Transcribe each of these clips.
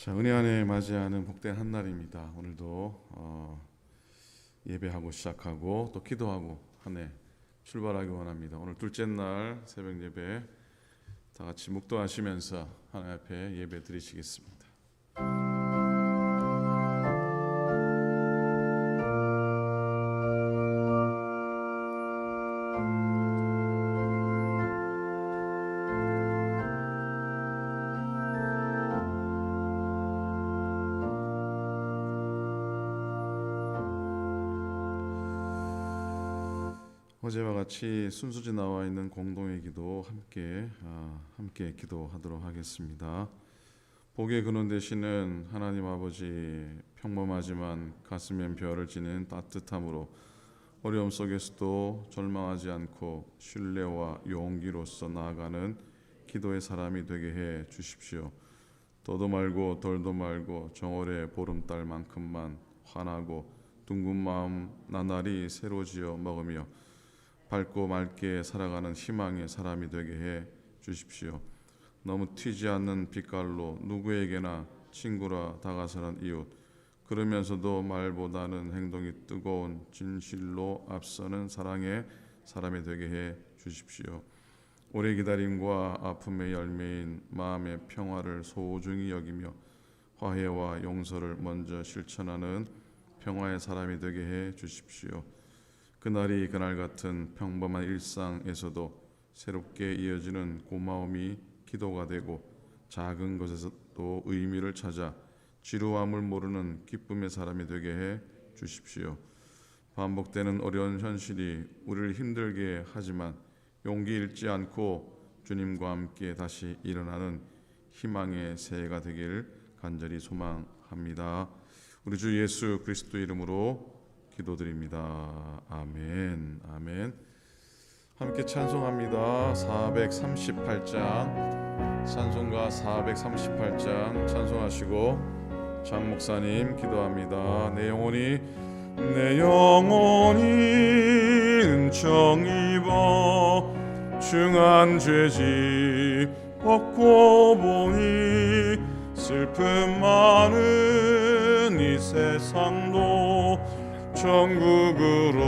자, 은혜 안에 맞이하는 복된 한날입니다. 오늘도 예배하고 시작하고 또 기도하고 한 해 출발하기 원합니다. 오늘 둘째 날 새벽 예배 다 같이 묵도하시면서 하나님 앞에 예배 드리시겠습니다. 어제와 같이 순수지 나와 있는 공동의 기도 함께 기도하도록 하겠습니다. 복의 근원 되시는 하나님 아버지, 평범하지만 가슴엔 별을 지닌 따뜻함으로 어려움 속에서도 절망하지 않고 신뢰와 용기로서 나아가는 기도의 사람이 되게 해 주십시오. 더도 말고 덜도 말고 정월의 보름달만큼만 환하고 둥근 마음 나날이 새로 지어 먹으며 밝고 맑게 살아가는 희망의 사람이 되게 해 주십시오. 너무 튀지 않는 빛깔로 누구에게나 친구라 다가서는 이웃, 그러면서도 말보다는 행동이 뜨거운 진실로 앞서는 사랑의 사람이 되게 해 주십시오. 오래 기다림과 아픔의 열매인 마음의 평화를 소중히 여기며 화해와 용서를 먼저 실천하는 평화의 사람이 되게 해 주십시오. 그날이 그날 같은 평범한 일상에서도 새롭게 이어지는 고마움이 기도가 되고 작은 것에서도 의미를 찾아 지루함을 모르는 기쁨의 사람이 되게 해 주십시오. 반복되는 어려운 현실이 우리를 힘들게 하지만 용기 잃지 않고 주님과 함께 다시 일어나는 희망의 새해가 되길 간절히 소망합니다. 우리 주 예수 그리스도 이름으로 기도드립니다. 아멘. 아멘. 함께 찬송합니다. 438장 찬송가 438장 찬송하시고 장 목사님 기도합니다. 내 영혼이 은총 입어 중한 죄지 벗고 보니 슬픔 많은 이 세상도 천국으로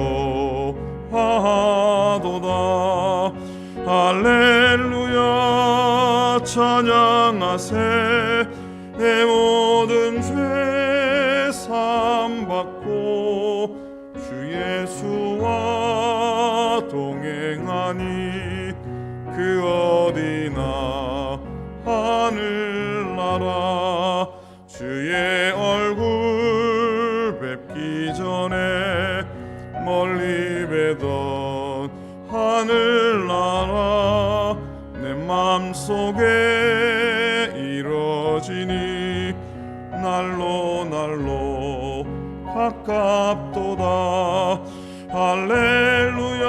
화도다. 할렐루야 찬양하세. 내 모든 죄 사함받고 주 예수와 동행하니 그 어디나 하늘나라. 주의 얼굴 뵙기 전에 멀리 뵈던 하늘나라 내 맘속에 이뤄지니 날로 가깝도다. 할렐루야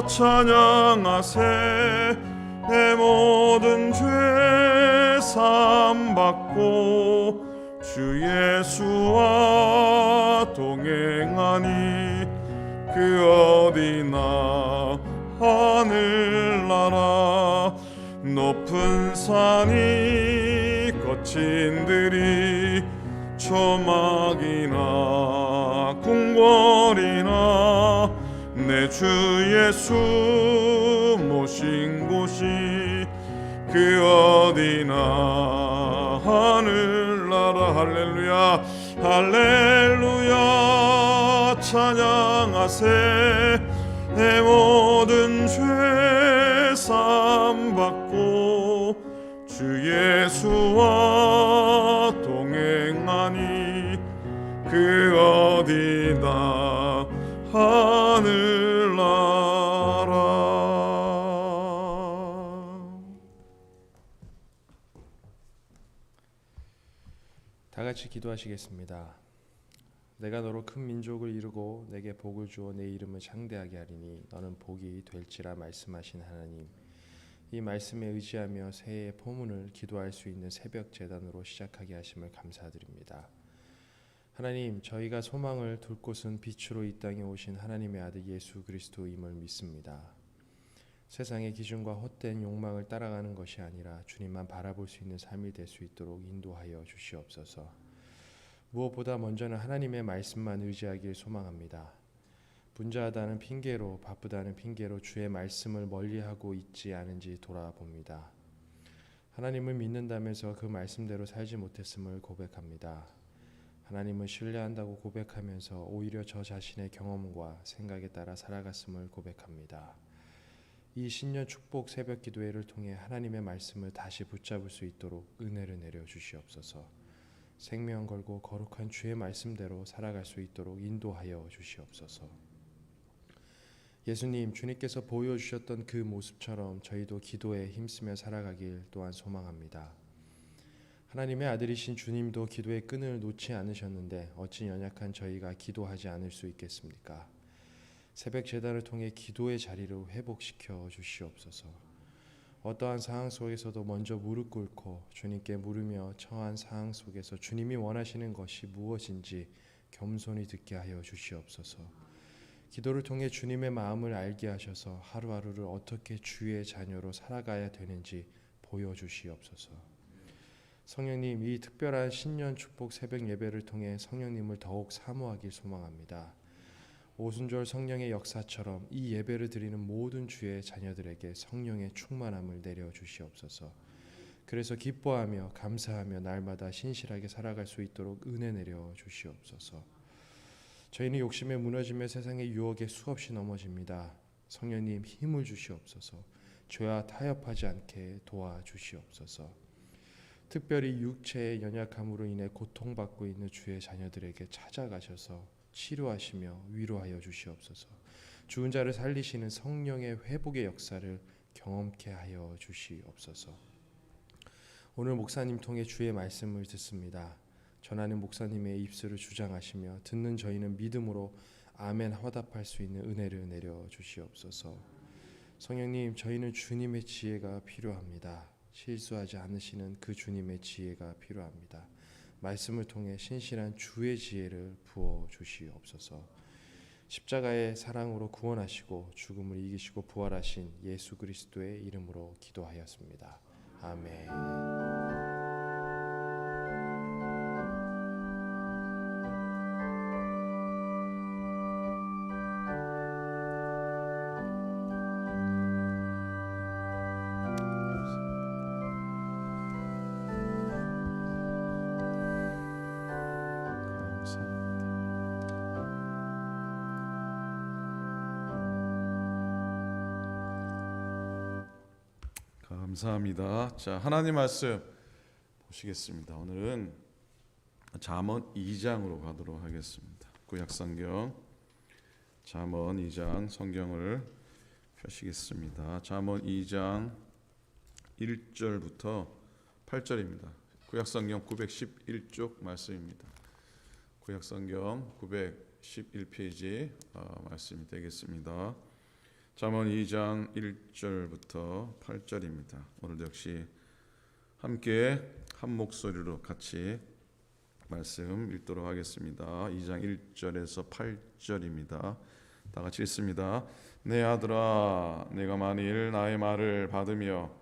찬양하세. 내 모든 죄 사함받고 주 예수와 동행하니 그 어디나 하늘나라. 높은 산이 거친 들이 초막이나 궁궐이나 내 주 예수 모신 곳이 그 어디나 하늘나라. 할렐루야 할렐루야 찬양하세. 내 모든 죄 사함받고 주 예수와 동행하니 그 어디나 하늘나라. 다 같이 기도하시겠습니다. 내가 너로 큰 민족을 이루고 내게 복을 주어 내 이름을 창대하게 하리니 너는 복이 될지라 말씀하신 하나님, 이 말씀에 의지하며 새해의 포문을 기도할 수 있는 새벽 제단으로 시작하게 하심을 감사드립니다. 하나님, 저희가 소망을 둘 곳은 빛으로 이 땅에 오신 하나님의 아들 예수 그리스도임을 믿습니다. 세상의 기준과 헛된 욕망을 따라가는 것이 아니라 주님만 바라볼 수 있는 삶이 될 수 있도록 인도하여 주시옵소서. 무엇보다 먼저는 하나님의 말씀만 의지하길 소망합니다. 분주하다는 핑계로, 바쁘다는 핑계로 주의 말씀을 멀리하고 있지 않은지 돌아봅니다. 하나님을 믿는다면서 그 말씀대로 살지 못했음을 고백합니다. 하나님을 신뢰한다고 고백하면서 오히려 저 자신의 경험과 생각에 따라 살아갔음을 고백합니다. 이 신년 축복 새벽 기도회를 통해 하나님의 말씀을 다시 붙잡을 수 있도록 은혜를 내려 주시옵소서. 생명 걸고 거룩한 주의 말씀대로 살아갈 수 있도록 인도하여 주시옵소서. 예수님, 주님께서 보여주셨던 그 모습처럼 저희도 기도에 힘쓰며 살아가길 또한 소망합니다. 하나님의 아들이신 주님도 기도의 끈을 놓지 않으셨는데 어찌 연약한 저희가 기도하지 않을 수 있겠습니까? 새벽 제단을 통해 기도의 자리를 회복시켜 주시옵소서. 어떠한 상황 속에서도 먼저 무릎 꿇고 주님께 물으며 처한 상황 속에서 주님이 원하시는 것이 무엇인지 겸손히 듣게 하여 주시옵소서. 기도를 통해 주님의 마음을 알게 하셔서 하루하루를 어떻게 주의 자녀로 살아가야 되는지 보여주시옵소서. 성령님, 이 특별한 신년 축복 새벽 예배를 통해 성령님을 더욱 사모하길 소망합니다. 오순절 성령의 역사처럼 이 예배를 드리는 모든 주의 자녀들에게 성령의 충만함을 내려 주시옵소서. 그래서 기뻐하며 감사하며 날마다 신실하게 살아갈 수 있도록 은혜 내려 주시옵소서. 저희는 욕심에 무너지며 세상의 유혹에 수없이 넘어집니다. 성령님, 힘을 주시옵소서. 죄와 타협하지 않게 도와주시옵소서. 특별히 육체의 연약함으로 인해 고통받고 있는 주의 자녀들에게 찾아가셔서 치료하시며 위로하여 주시옵소서. 죽은 자를 살리시는 성령의 회복의 역사를 경험케 하여 주시옵소서. 오늘 목사님 통해 주의 말씀을 듣습니다. 전하는 목사님의 입술을 주장하시며 듣는 저희는 믿음으로 아멘 화답할 수 있는 은혜를 내려 주시옵소서. 성령님, 저희는 주님의 지혜가 필요합니다. 실수하지 않으시는 그 주님의 지혜가 필요합니다. 말씀을 통해 신실한 주의 지혜를 부어 주시옵소서. 십자가의 사랑으로 구원하시고 죽음을 이기시고 부활하신 예수 그리스도의 이름으로 기도하였습니다. 아멘. 감사합니다. 자, 하나님 말씀 보시겠습니다. 오늘은 잠언 2장으로 가도록 하겠습니다. 구약성경 잠언 2장 성경을 펴시겠습니다. 잠언 2장 1절부터 8절입니다. 구약성경 911쪽 말씀입니다. 구약성경 911페이지 말씀이 되겠습니다. 잠언 2장 1절부터 8절입니다. 오늘도 역시 함께 한 목소리로 같이 말씀 읽도록 하겠습니다. 2장 1절에서 8절입니다. 다 같이 읽습니다. 내 아들아, 내가 만일 나의 말을 받으며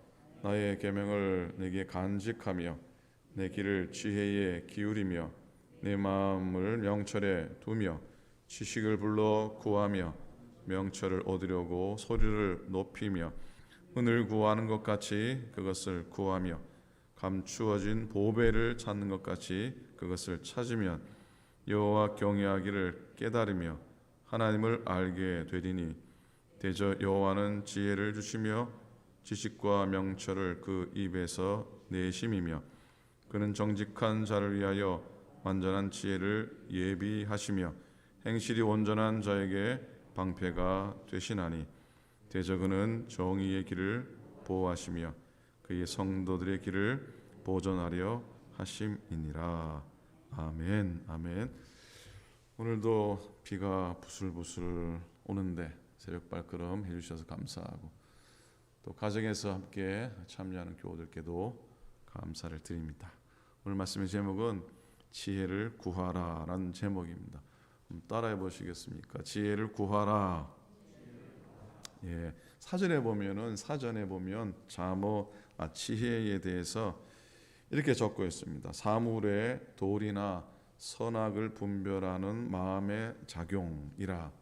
나의 계명을 내게 간직하며 내 길을 지혜에 기울이며 내 마음을 명철에 두며 지식을 불러 구하며 명철을 얻으려고 소리를 높이며 은을 구하는 것 같이 그것을 구하며 감추어진 보배를 찾는 것 같이 그것을 찾으면 여호와 경외하기를 깨달으며 하나님을 알게 되리니 대저 여호와는 지혜를 주시며 지식과 명철을 그 입에서 내심이며 그는 정직한 자를 위하여 완전한 지혜를 예비하시며 행실이 온전한 자에게 방패가 되시나니 대저 그는 정의의 길을 보호하시며 그의 성도들의 길을 보존하려 하심이니라. 아멘. 아멘. 오늘도 비가 부슬부슬 오는데 새벽 발걸음 해주셔서 감사하고 또 가정에서 함께 참여하는 교우들께도 감사를 드립니다. 오늘 말씀의 제목은 지혜를 구하라 라는 제목입니다. 따라해 보시겠습니까? 지혜를 구하라. 예, 사전에 보면 지혜에 대해서 이렇게 적고 있습니다. 사물의 도리나 선악을 분별하는 마음의 작용이라.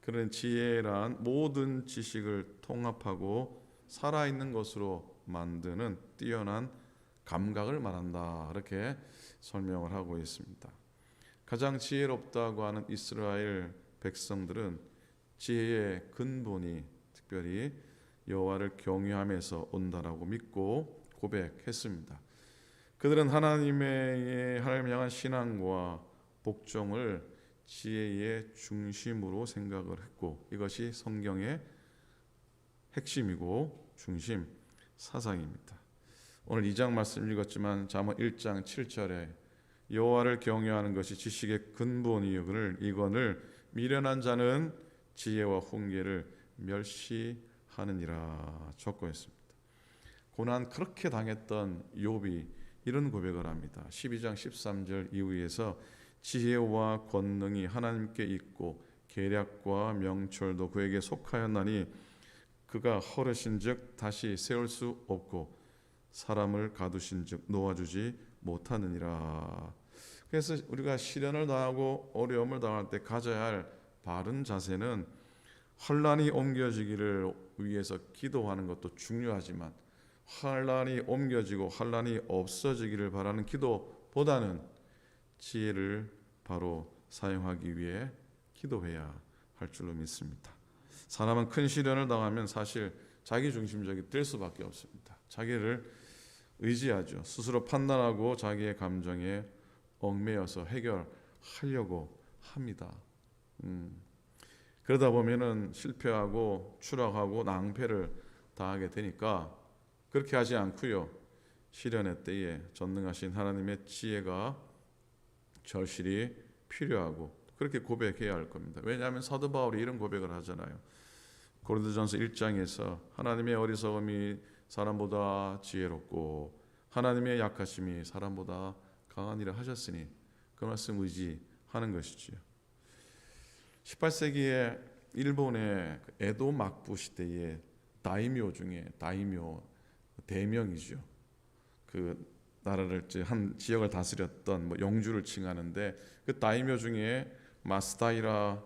그런 지혜란 모든 지식을 통합하고 살아있는 것으로 만드는 뛰어난 감각을 말한다. 이렇게 설명을 하고 있습니다. 가장 지혜롭다고 하는 이스라엘 백성들은 지혜의 근본이 특별히 여호와를 경외함에서 온다라고 믿고 고백했습니다. 그들은 하나님을 향한 신앙과 복종을 지혜의 중심으로 생각을 했고, 이것이 성경의 핵심이고 중심 사상입니다. 오늘 2장 말씀 읽었지만 잠언 1장 7절에 여호와를 경외하는 것이 지식의 근본이요 이거를 미련한 자는 지혜와 훈계를 멸시하느니라 적고 있습니다. 고난 그렇게 당했던 욥이 이런 고백을 합니다. 12장 13절 이후에서 지혜와 권능이 하나님께 있고 계략과 명철도 그에게 속하였나니 그가 헐으신즉 다시 세울 수 없고 사람을 가두신즉 놓아주지 못하느니라. 그래서 우리가 시련을 당하고 어려움을 당할 때 가져야 할 바른 자세는 환난이 옮겨지기를 위해서 기도하는 것도 중요하지만 환난이 옮겨지고 환난이 없어지기를 바라는 기도보다는 지혜를 바로 사용하기 위해 기도해야 할 줄로 믿습니다. 사람은 큰 시련을 당하면 사실 자기 중심적이 될 수밖에 없습니다. 자기를 의지하죠. 스스로 판단하고 자기의 감정에 얽매여서 해결하려고 합니다. 그러다 보면은 실패하고 추락하고 낭패를 당하게 되니까 그렇게 하지 않고요. 시련의 때에 전능하신 하나님의 지혜가 절실히 필요하고 그렇게 고백해야 할 겁니다. 왜냐하면 사도 바울이 이런 고백을 하잖아요. 고린도전서 1장에서 하나님의 어리석음이 사람보다 지혜롭고 하나님의 약하심이 사람보다 강하니라 하셨으니 그 말씀 의지하는 것이지요. 18세기에 일본의 에도 막부 시대에 다이묘 중에 대명이죠. 그 나라를 한 지역을 다스렸던 영주를 칭하는데 그 다이묘 중에 마스다이라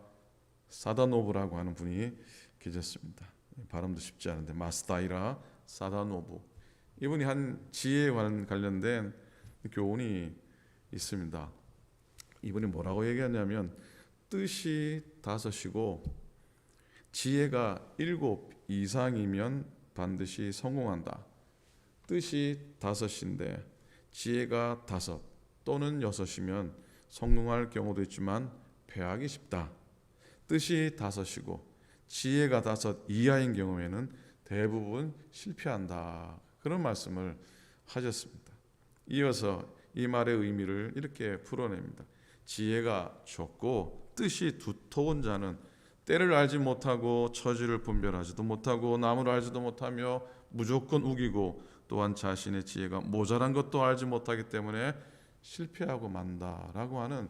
사다노부라고 하는 분이 계셨습니다. 발음도 쉽지 않은데 마스다이라 사다노부, 이분이 한 지혜에 관련된 교훈이 있습니다. 이분이 뭐라고 얘기하냐면 뜻이 5이고 지혜가 7 이상이면 반드시 성공한다. 뜻이 5인데 지혜가 5 또는 6이면 성공할 경우도 있지만 패하기 쉽다. 뜻이 5이고 지혜가 5 이하인 경우에는 대부분 실패한다. 그런 말씀을 하셨습니다. 이어서 이 말의 의미를 이렇게 풀어냅니다. 지혜가 적고 뜻이 두터운 자는 때를 알지 못하고 처지를 분별하지도 못하고 나무를 알지도 못하며 무조건 우기고 또한 자신의 지혜가 모자란 것도 알지 못하기 때문에 실패하고 만다라고 하는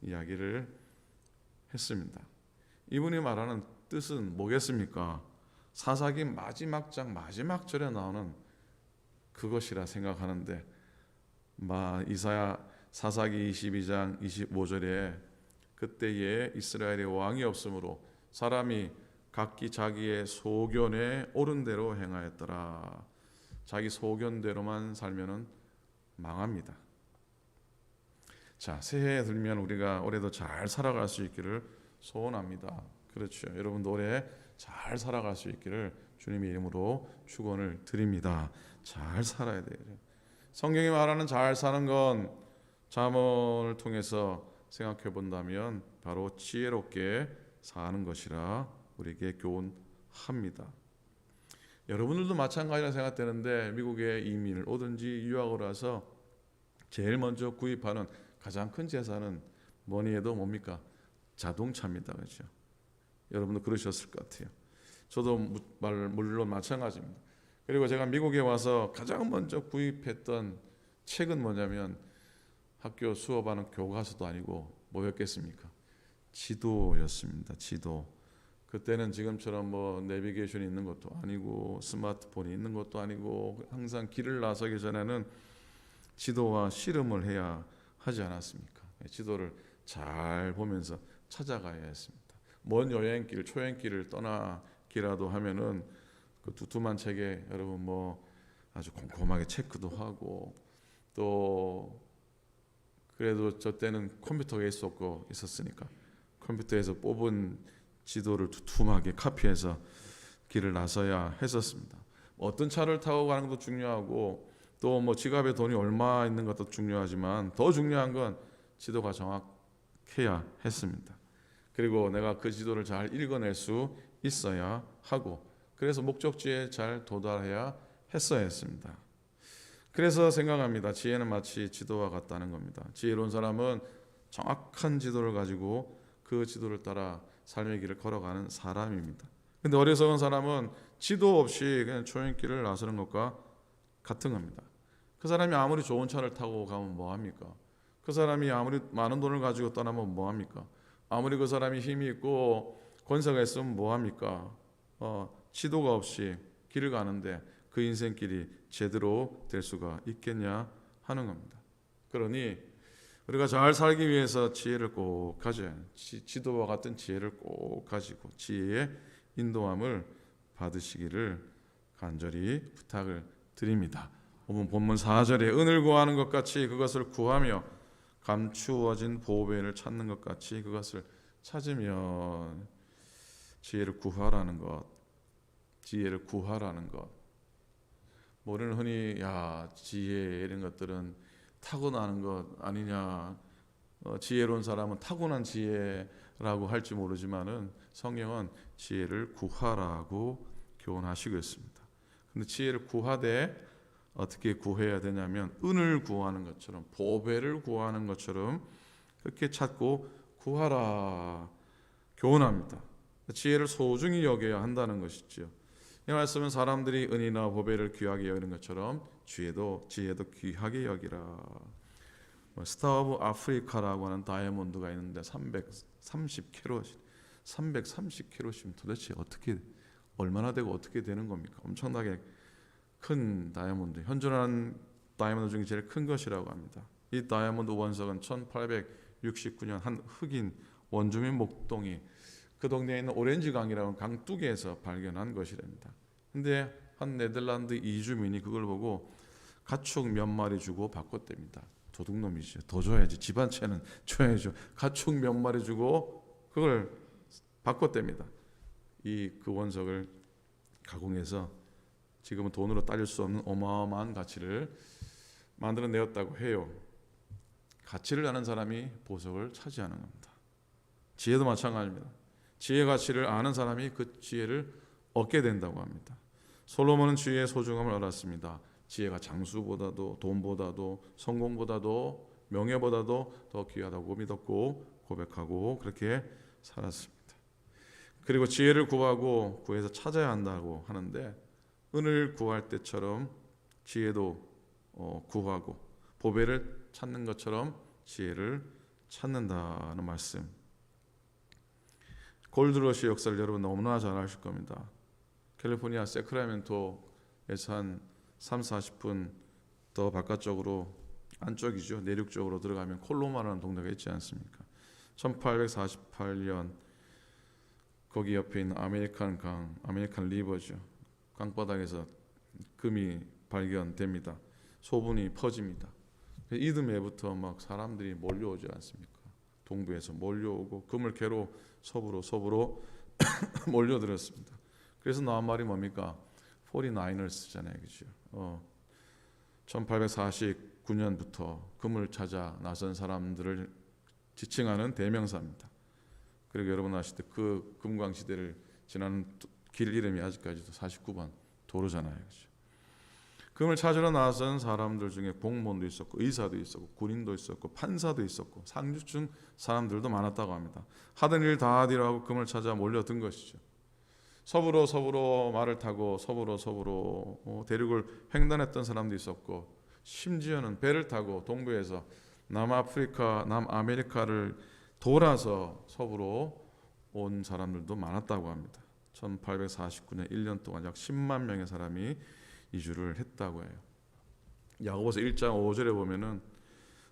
이야기를 했습니다. 이분이 말하는 뜻은 뭐겠습니까? 사사기 마지막 장 마지막 절에 나오는 그것이라 생각하는데 이사야 사사기 22장 25절에 그때에 이스라엘의 왕이 없으므로 사람이 각기 자기의 소견에 옳은 대로 행하였더라. 자기 소견대로만 살면은 망합니다. 자, 새해 들면 우리가 올해도 잘 살아갈 수 있기를 소원합니다. 그렇죠. 여러분도 올해 잘 살아갈 수 있기를 주님의 이름으로 축원을 드립니다. 잘 살아야 돼요. 성경이 말하는 잘 사는 건 잠언을 통해서 생각해 본다면 바로 지혜롭게 사는 것이라 우리에게 교훈합니다. 여러분들도 마찬가지라 생각되는데 미국에 이민을 오든지 유학을 와서 제일 먼저 구입하는 가장 큰 재산은 뭐니 해도 뭡니까? 자동차입니다. 그렇죠? 여러분도 그러셨을 것 같아요. 저도 물론 마찬가지입니다. 그리고 제가 미국에 와서 가장 먼저 구입했던 책은 뭐냐면 학교 수업하는 교과서도 아니고 뭐였겠습니까? 지도였습니다. 지도. 그때는 지금처럼 뭐 내비게이션이 있는 것도 아니고 스마트폰이 있는 것도 아니고 항상 길을 나서기 전에는 지도와 씨름을 해야 하지 않았습니까? 지도를 잘 보면서 찾아가야 했습니다. 먼 여행길, 초행길을 떠나기라도 하면은 그 두툼한 책에 여러분 뭐 아주 꼼꼼하게 체크도 하고 또 그래도 저 때는 컴퓨터가 있었으니까 컴퓨터에서 뽑은 지도를 두툼하게 카피해서 길을 나서야 했었습니다. 어떤 차를 타고 가는 것도 중요하고 또 뭐 지갑에 돈이 얼마 있는 것도 중요하지만 더 중요한 건 지도가 정확해야 했습니다. 그리고 내가 그 지도를 잘 읽어낼 수 있어야 하고 그래서 목적지에 잘 도달해야 했어야 했습니다. 그래서 생각합니다. 지혜는 마치 지도와 같다는 겁니다. 지혜로운 사람은 정확한 지도를 가지고 그 지도를 따라 삶의 길을 걸어가는 사람입니다. 근데 어리석은 사람은 지도 없이 그냥 초행길을 나서는 것과 같은 겁니다. 그 사람이 아무리 좋은 차를 타고 가면 뭐합니까? 그 사람이 아무리 많은 돈을 가지고 떠나면 뭐합니까? 아무리 그 사람이 힘이 있고 권세가 있으면 뭐합니까? 지도가 없이 길을 가는데 그 인생길이 제대로 될 수가 있겠냐 하는 겁니다. 그러니 우리가 잘 살기 위해서 지혜를 꼭 가져야 해요. 지도와 같은 지혜를 꼭 가지고 지혜의 인도함을 받으시기를 간절히 부탁을 드립니다. 오늘 본문 4절에 은을 구하는 것 같이 그것을 구하며 감추어진 보배를 찾는 것 같이 그것을 찾으면 지혜를 구하라는 것, 지혜를 구하라는 것. 우리는 흔히 지혜 이런 것들은 타고나는 것 아니냐, 지혜로운 사람은 타고난 지혜라고 할지 모르지만은 성경은 지혜를 구하라고 교훈하시고 있습니다. 근데 지혜를 구하되 어떻게 구해야 되냐면 은을 구하는 것처럼 보배를 구하는 것처럼 그렇게 찾고 구하라 교훈합니다. 지혜를 소중히 여겨야 한다는 것이죠. 이 말씀은 사람들이 은이나 보배를 귀하게 여기는 것처럼 지혜도 귀하게 여기라. 스타 오브 아프리카라고 하는 다이아몬드가 있는데 330캐롯이면 도대체 얼마나 되고 어떻게 되는 겁니까? 엄청나게 큰 다이아몬드, 현존하는 다이아몬드 중에 제일 큰 것이라고 합니다. 이 다이아몬드 원석은 1869년 한 흑인 원주민 목동이 그 동네에 있는 오렌지강이라는 강둑에서 발견한 것이랍니다. 근데 한 네덜란드 이주민이 그걸 보고 가축 몇 마리 주고 바꿨답니다. 도둑놈이죠. 더 줘야지. 집안채는 줘야죠. 가축 몇 마리 주고 그걸 바꿨답니다. 그 원석을 가공해서 지금은 돈으로 따질 수 없는 어마어마한 가치를 만들어내었다고 해요. 가치를 아는 사람이 보석을 차지하는 겁니다. 지혜도 마찬가지입니다. 지혜 가치를 아는 사람이 그 지혜를 얻게 된다고 합니다. 솔로몬은 지혜의 소중함을 알았습니다. 지혜가 장수보다도 돈보다도 성공보다도 명예보다도 더 귀하다고 믿었고 고백하고 그렇게 살았습니다. 그리고 지혜를 구하고 구해서 찾아야 한다고 하는데 은을 구할 때처럼 지혜도 구하고 보배를 찾는 것처럼 지혜를 찾는다는 말씀. 골드러시 역사를 여러분 너무나 잘 아실 겁니다. 캘리포니아 세크라멘토에서 한 30-40분 더 바깥쪽으로 안쪽이죠. 내륙 쪽으로 들어가면 콜로마라는 동네가 있지 않습니까? 1848년 거기 옆에 있는 아메리칸 리버죠. 강바닥에서 금이 발견됩니다. 소문이 퍼집니다. 이듬해부터 막 사람들이 몰려오지 않습니까? 동부에서 몰려오고 금을 캐로 서부로 몰려들었습니다. 그래서 나온 말이 뭡니까? 49ers잖아요, 그죠? 1849년부터 금을 찾아 나선 사람들을 지칭하는 대명사입니다. 그리고 여러분 아실 때 그 금광 시대를 지나는 길 이름이 아직까지도 49번 도로잖아요, 그죠? 금을 찾으러 나선 사람들 중에 공무원도 있었고 의사도 있었고 군인도 있었고 판사도 있었고 상류층 사람들도 많았다고 합니다. 하던 일 다 하디로 하고 금을 찾아 몰려든 것이죠. 서부로 말을 타고 서부로 대륙을 횡단했던 사람도 있었고 심지어는 배를 타고 동부에서 남아메리카를 돌아서 서부로 온 사람들도 많았다고 합니다. 1849년 1년 동안 약 10만 명의 사람이 이주를 했다고 해요. 야고보서 1장 5절에 보면은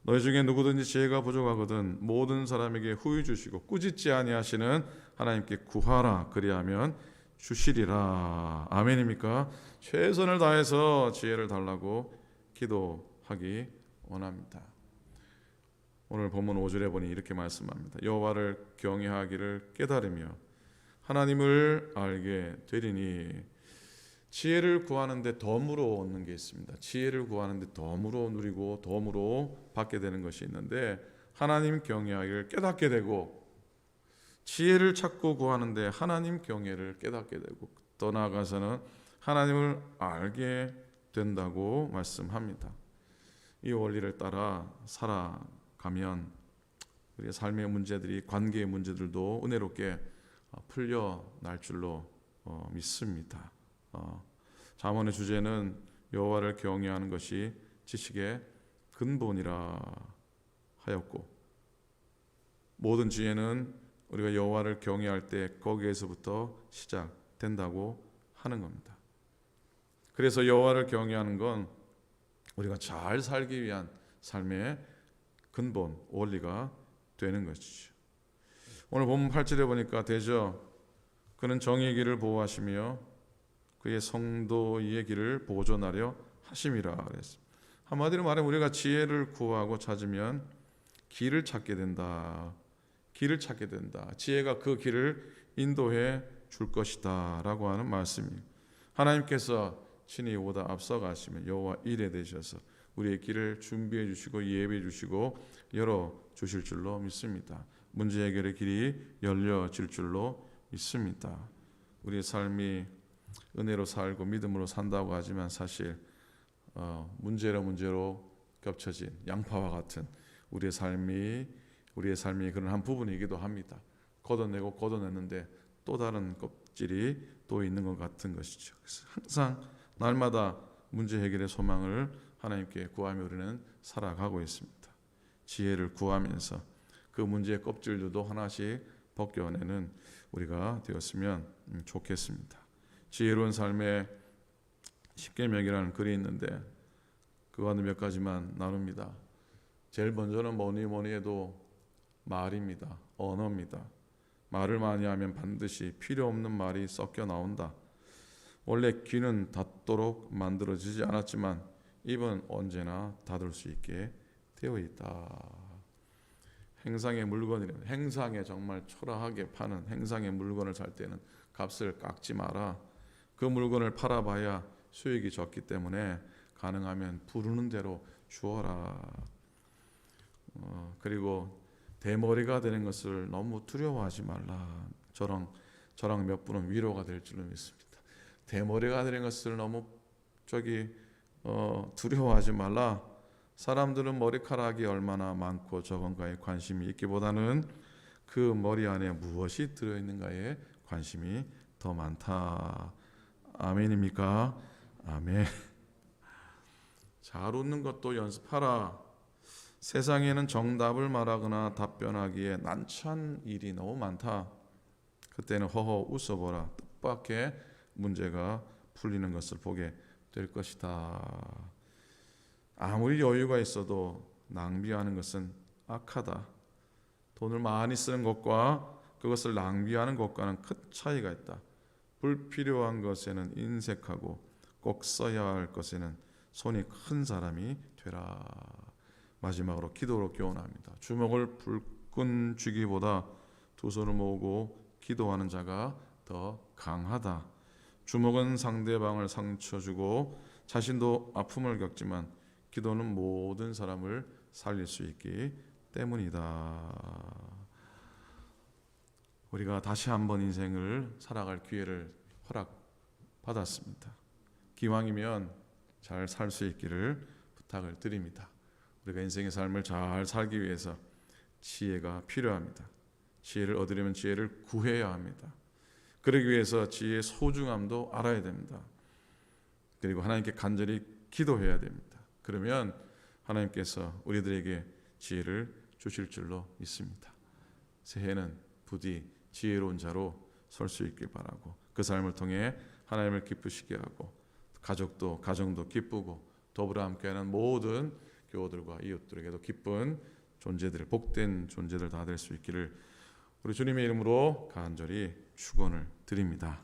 너희 중에 누구든지 지혜가 부족하거든 모든 사람에게 후히 주시고 꾸짖지 아니하시는 하나님께 구하라 그리하면 주시리라. 아멘입니까? 최선을 다해서 지혜를 달라고 기도하기 원합니다. 오늘 본문 5절에 보니 이렇게 말씀합니다. 여호와를 경외하기를 깨달으며 하나님을 알게 되리니. 지혜를 구하는데 덤으로 얻는 게 있습니다. 지혜를 구하는데 덤으로 누리고 덤으로 받게 되는 것이 있는데, 하나님 경외하기를 깨닫게 되고, 지혜를 찾고 구하는데 하나님 경외를 깨닫게 되고, 더 나아가서는 하나님을 알게 된다고 말씀합니다. 이 원리를 따라 살아가면 우리의 삶의 문제들이, 관계의 문제들도 은혜롭게 풀려날 줄로 믿습니다. 잠언의 주제는 여호와를 경외하는 것이 지식의 근본이라 하였고, 모든 지혜는 우리가 여호와를 경외할 때 거기에서부터 시작된다고 하는 겁니다. 그래서 여호와를 경외하는 건 우리가 잘 살기 위한 삶의 근본, 원리가 되는 것이죠. 오늘 본문 8절에 보니까 되죠. 그는 정의의 길을 보호하시며 그의 성도의 길을 보존하려 하심이라 그랬습니다. 한마디로 말하면 우리가 지혜를 구하고 찾으면 길을 찾게 된다. 길을 찾게 된다. 지혜가 그 길을 인도해 줄 것이다 라고 하는 말씀입니다. 하나님께서 친히 보다 앞서가시면 여호와 일에 되셔서 우리의 길을 준비해 주시고 예비해 주시고 열어 주실 줄로 믿습니다. 문제 해결의 길이 열려질 줄로 믿습니다. 우리의 삶이 은혜로 살고 믿음으로 산다고 하지만 사실 문제로 겹쳐진 양파와 같은 우리의 삶이 그런 한 부분이기도 합니다. 걷어내고 걷어냈는데 또 다른 껍질이 또 있는 것 같은 것이죠. 그래서 항상 날마다 문제 해결의 소망을 하나님께 구하며 우리는 살아가고 있습니다. 지혜를 구하면서 그 문제의 껍질들도 하나씩 벗겨내는 우리가 되었으면 좋겠습니다. 지혜로운 삶의 십계명이라는 글이 있는데 그거는 몇 가지만 나눕니다. 제일 먼저는 뭐니 해도 말입니다. 언어입니다. 말을 많이 하면 반드시 필요 없는 말이 섞여 나온다. 원래 귀는 닫도록 만들어지지 않았지만 입은 언제나 닫을 수 있게 되어 있다. 행상의 물건이라면, 행상에 정말 초라하게 파는 행상의 물건을 살 때는 값을 깎지 마라. 그 물건을 팔아봐야 수익이 적기 때문에 가능하면 부르는 대로 주어라. 그리고 대머리가 되는 것을 너무 두려워하지 말라. 저랑 몇 분은 위로가 될 줄로 믿습니다. 대머리가 되는 것을 너무 두려워하지 말라. 사람들은 머리카락이 얼마나 많고 적은가에 관심이 있기보다는 그 머리 안에 무엇이 들어있는가에 관심이 더 많다. 아멘입니까? 아멘. 잘 웃는 것도 연습하라. 세상에는 정답을 말하거나 답변하기에 난처한 일이 너무 많다. 그때는 허허 웃어보라. 뜻밖의 문제가 풀리는 것을 보게 될 것이다. 아무리 여유가 있어도 낭비하는 것은 악하다. 돈을 많이 쓰는 것과 그것을 낭비하는 것과는 큰 차이가 있다. 불필요한 것에는 인색하고 꼭 써야 할 것에는 손이 큰 사람이 되라. 마지막으로 기도로 교훈합니다. 주먹을 불끈 쥐기보다 두 손을 모으고 기도하는 자가 더 강하다. 주먹은 상대방을 상처 주고 자신도 아픔을 겪지만 기도는 모든 사람을 살릴 수 있기 때문이다. 우리가 다시 한번 인생을 살아갈 기회를 허락받았습니다. 기왕이면 잘 살 수 있기를 부탁을 드립니다. 우리가 인생의 삶을 잘 살기 위해서 지혜가 필요합니다. 지혜를 얻으려면 지혜를 구해야 합니다. 그러기 위해서 지혜의 소중함도 알아야 됩니다. 그리고 하나님께 간절히 기도해야 됩니다. 그러면 하나님께서 우리들에게 지혜를 주실 줄로 믿습니다. 새해는 부디 지혜로운 자로 설 수 있길 바라고, 그 삶을 통해 하나님을 기쁘시게 하고 가정도 기쁘고 더불어 함께하는 모든 교우들과 이웃들에게도 기쁜 존재들, 복된 존재들 다 될 수 있기를 우리 주님의 이름으로 간절히 축원을 드립니다.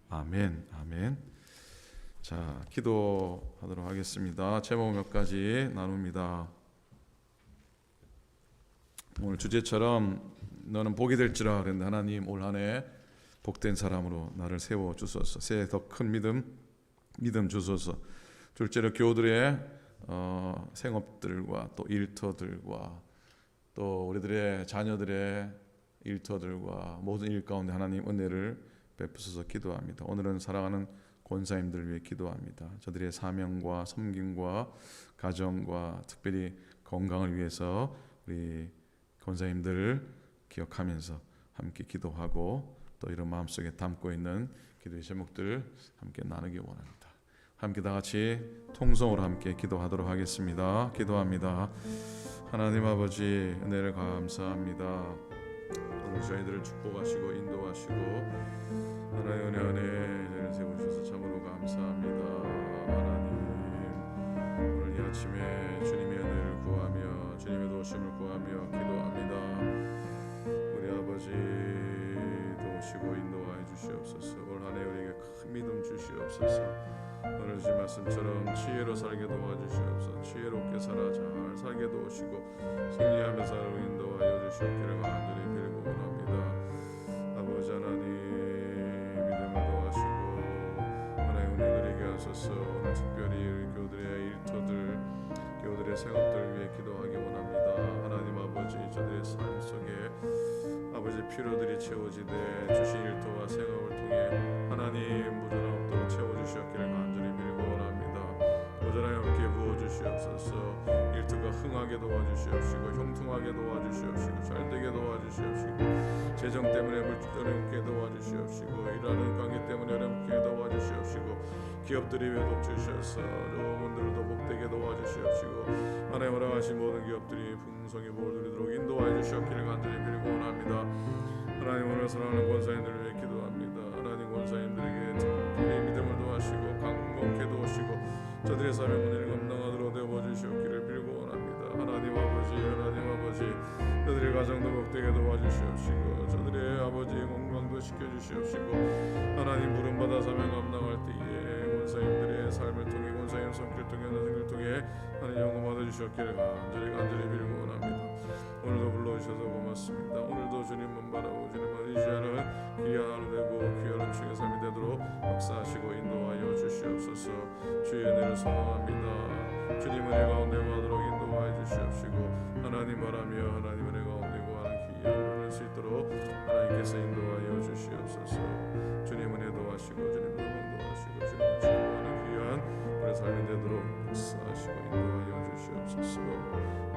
아멘. 아멘. 자, 기도하도록 하겠습니다. 제목 몇 가지 나눕니다. 오늘 주제처럼 너는 복이 될지라 그랬는데, 하나님 올 한 해 복된 사람으로 나를 세워 주소서. 새해 더 큰 믿음 주소서. 둘째로 교우들의 생업들과 또 일터들과 또 우리들의 자녀들의 일터들과 모든 일 가운데 하나님 은혜를 베푸소서 기도합니다. 오늘은 사랑하는 권사님들을 위해 기도합니다. 저들의 사명과 섬김과 가정과 특별히 건강을 위해서 우리 권사님들을 기억하면서 함께 기도하고 또 이런 마음속에 담고 있는 기도의 제목들 함께 나누기 원합니다. 함께 다 같이 통성으로 함께 기도하도록 하겠습니다. 기도합니다. 하나님 아버지, 은혜를 감사합니다. 오늘 저희들을 축복하시고 인도하시고 하나님 은혜 안에 세우셔서 참으로 감사합니다. 하나님, 오늘 이 아침에 주님의 은혜를 구하며 주님의 도우심을 구하며 기도합니다. 우리 아버지 도우시고 인도하여 주시옵소서. 올 한 해 우리에게 큰 믿음 주시옵소서. 오늘 주신 말씀처럼 지혜로 살게 도와주시옵소서. 지혜롭게 살아 잘 살게 도우시고 승리하며 살아로 인도하여 주시옵기를 간절히 빌고 원합니다. 아버지 하나님, 믿음을 도와주시고 하나님 은혜 누리게 하소서. 오늘 특별히 우리 교우들의 일터들, 교우들의 생업들을 위해 기도하기 원합니다. 하나님 아버지, 저들의 삶 속에 아버지 필요들이 채워지되 주신 일터와 생업을 통해 하나님 모자람 없도록 채워주시옵기를 간절히 빌고 원합니다. 모자람이 없게 부어주시옵소서. 일터가 흥하게 도와주시옵시고 형통하게 도와주시옵시고 잘되게 도와주시옵시고 재정 때문에 어렵게 도와주시옵시고 일하는 관계 때문에 어렵게 도와주시옵시고 기업들이 회복 주셔서 여러분들도 복되게 도와주시옵시고 하나님 허락하신 모든 기업들이 풍성히 모으도록 인도하여 주시옵기를 간절히 빌고 원합니다. 하나님, 오늘 사랑하는 권사님들을 위해 기도합니다. 하나님, 권사님들에게 특별히 믿음을 도와주시고 강건케 도우시고 저들의 삶의 문제를 감당하도록 되어주시옵기를 빌고 원합니다. 하나님 아버지, 저들의 가정도 복되게 도와주시옵시고 저들의 아버지 건강도 시켜주시옵시고 하나님, 부름받아 사명 감당할 때에 권사님들의 삶을 통해 권사님 손길 통해 나생을 통해 하나님 영광 받아주시옵기를 간절히 빌고 원합니다. 오늘도 불러주셔서 고맙습니다. 오늘도 주님만 바라보고 주님만 의지하는 귀한 하루 되고 귀한 음식의 삶이 되도록 역사하시고 인도하여 주시옵소서. 주의 은혜를 소망합니다. 주님 은혜 가운데 구하도록 인도하여 주시옵시고 하나님 바라며 하나님 은혜 가운데 구하는 귀한 하루 수 있도록 하나님께서 인도하여 주시옵소서. 주님 은혜 도와시고 주님 영광 도와시고 주님 축복하는 귀한 우리 삶이 되도록 역사하시고 인도하여 주시옵소서.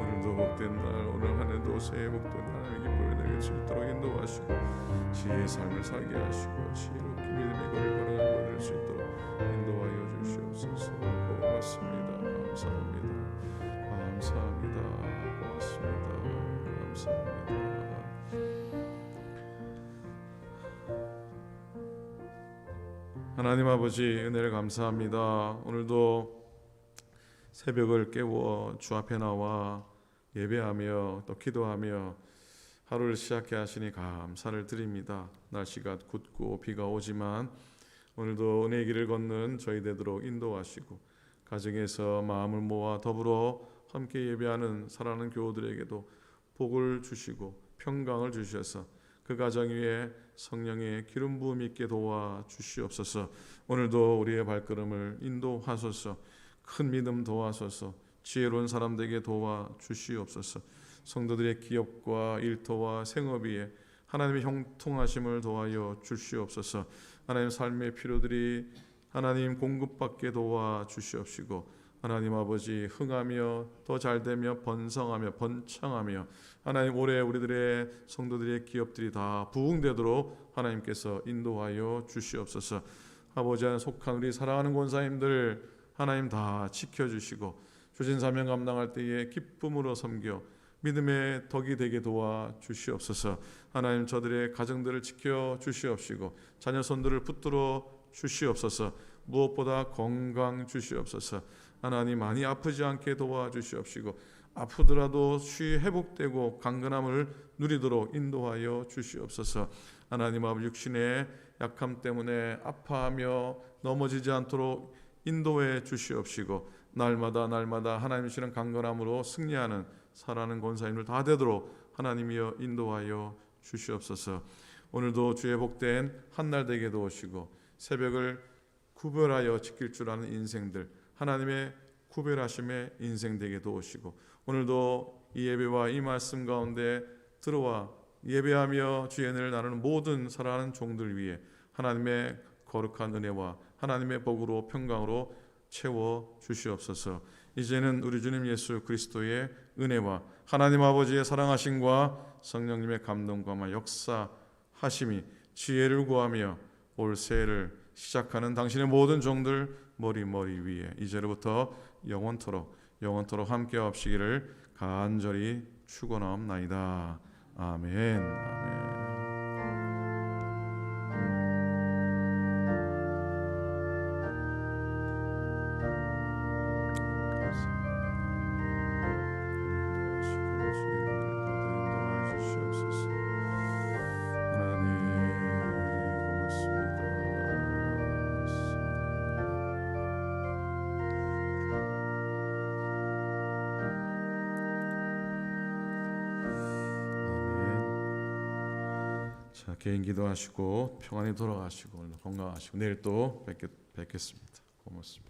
오늘도 복된 날, 오늘 한 해도 새해 복된 하나님의 기쁨을 내릴 수 있도록 인도하시고 지혜의 삶을 살게 하시고 지혜롭게 믿음의 거리를 걸어가는 것 될 수 있도록 인도하여 주시옵소서. 고맙습니다. 감사합니다. 고맙습니다. 감사합니다. 하나님 아버지, 은혜를 감사합니다. 오늘도 새벽을 깨워 주 앞에 나와 예배하며 또 기도하며 하루를 시작해 하시니 감사를 드립니다. 날씨가 굳고 비가 오지만 오늘도 은혜의 길을 걷는 저희 되도록 인도하시고 가정에서 마음을 모아 더불어 함께 예배하는 사랑하는 교우들에게도 복을 주시고 평강을 주셔서 그 가정 위에 성령의 기름 부음 있게 도와 주시옵소서. 오늘도 우리의 발걸음을 인도하소서. 큰 믿음 도와소서. 지혜로운 사람들에게 도와 주시옵소서. 성도들의 기업과 일터와 생업 위에 하나님의 형통하심을 도와여 주시옵소서. 하나님 삶의 필요들이 하나님 공급받게 도와 주시옵시고 하나님 아버지 흥하며 더 잘되며 번성하며 번창하며 하나님 올해 우리들의 성도들의 기업들이 다 부흥되도록 하나님께서 인도하여 주시옵소서. 아버지 안에 속한 우리 사랑하는 권사님들 하나님 다 지켜주시고 주신 사명 감당할 때에 기쁨으로 섬겨 믿음의 덕이 되게 도와 주시옵소서. 하나님, 저들의 가정들을 지켜 주시옵시고 자녀 손들을 붙들어 주시옵소서. 무엇보다 건강 주시옵소서. 하나님, 많이 아프지 않게 도와 주시옵시고 아프더라도 쉬 회복되고 강건함을 누리도록 인도하여 주시옵소서. 하나님 아버지, 육신의 약함 때문에 아파하며 넘어지지 않도록 인도해 주시옵시고 날마다 하나님 주시는 강건함으로 승리하는 살아가는 권사님들 다 되도록 하나님이여 인도하여 주시옵소서. 오늘도 주의 복된 한날 되게 도우시고 새벽을 구별하여 지킬 줄 아는 인생들, 하나님의 구별하심의 인생 되게 도우시고 오늘도 이 예배와 이 말씀 가운데 들어와 예배하며 주의 은혜를 나누는 모든 살아가는 종들 위해 하나님의 거룩한 은혜와 하나님의 복으로 평강으로 채워 주시옵소서. 이제는 우리 주님 예수 그리스도의 은혜와 하나님 아버지의 사랑하심과 성령님의 감동과 역사하심이 지혜를 구하며 올 새해를 시작하는 당신의 모든 종들 머리 위에 이제로부터 영원토록 함께 하시기를 간절히 축원하옵나이다. 아멘. 자, 개인 기도하시고 평안히 돌아가시고 오늘 건강하시고 내일 또 뵙겠습니다. 고맙습니다.